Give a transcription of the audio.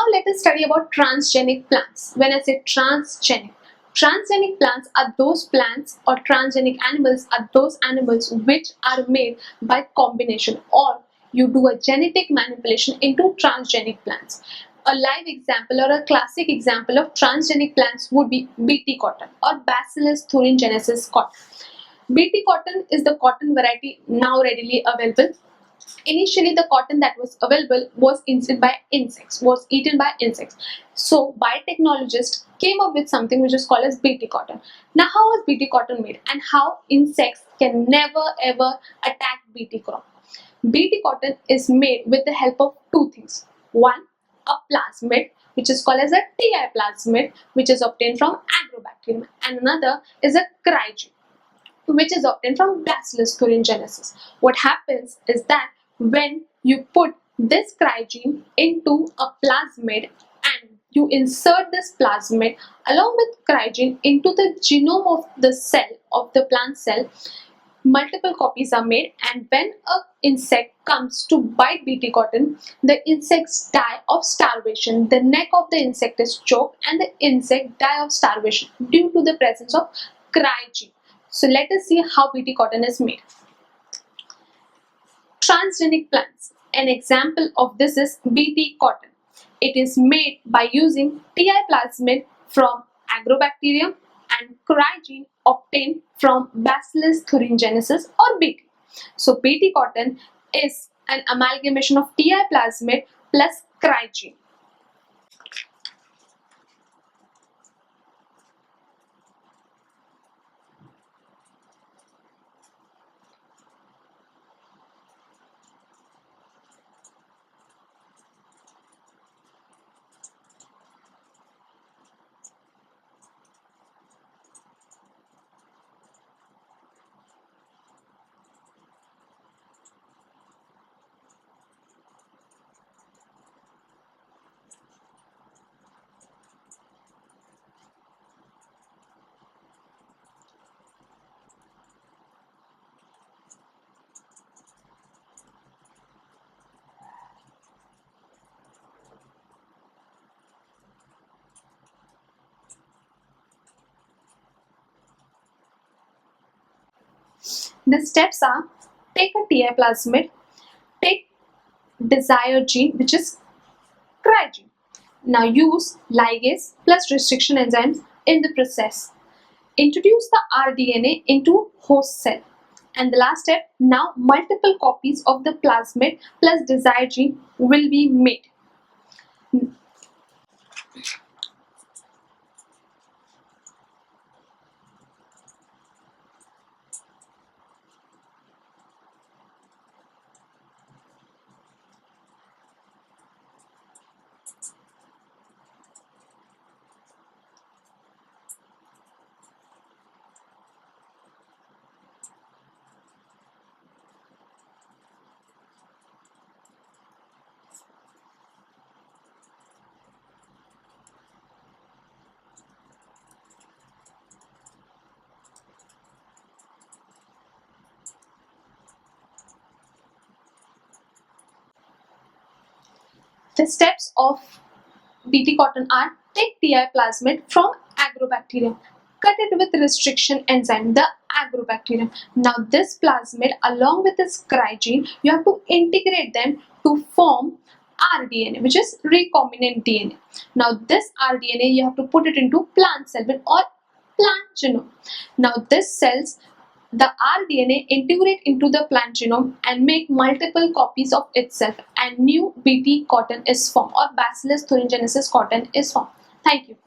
Now let us study about transgenic plants. When I say transgenic plants are those plants, or transgenic animals are those animals which are made by combination, or you do a genetic manipulation into transgenic plants. A live example or a classic example of transgenic plants would be Bt cotton or Bacillus thuringiensis cotton. Bt cotton is the cotton variety now readily available. Initially, the cotton that was available was eaten by insects. So biotechnologists came up with something which is called as Bt cotton. Now, how was Bt cotton made, and how insects can never ever attack Bt crop? Bt cotton is made with the help of two things. One, a plasmid, which is called as a Ti plasmid, which is obtained from agrobacterium, and another is a crygene, which is obtained from Bacillus thuringiensis. What happens is that when you put this crygene into a plasmid and you insert this plasmid along with crygene into the genome of the cell, of the plant cell, multiple copies are made, and when an insect comes to bite Bt cotton, the insects die of starvation. The neck of the insect is choked and the insect die of starvation due to the presence of crygene. So let us see how Bt cotton is made. Transgenic plants. An example of this is Bt cotton. It is made by using Ti plasmid from agrobacterium and crygene obtained from Bacillus thuringiensis or Bt. So Bt cotton is an amalgamation of Ti plasmid plus crygene. The steps are: take a Ti plasmid, take desired gene, which is crygene. Now use ligase plus restriction enzymes in the process. Introduce the rDNA into host cell. And the last step, now multiple copies of the plasmid plus desired gene will be made. The steps of Bt cotton are: take Ti plasmid from agrobacterium, cut it with restriction enzyme, the agrobacterium. Now this plasmid along with this crygene, you have to integrate them to form rDNA, which is recombinant DNA. Now this rDNA you have to put it into plant cell or plant genome. Now this cells, the rDNA integrate into the plant genome and make multiple copies of itself, and new Bt cotton is formed, or Bacillus thuringiensis cotton is formed. Thank you.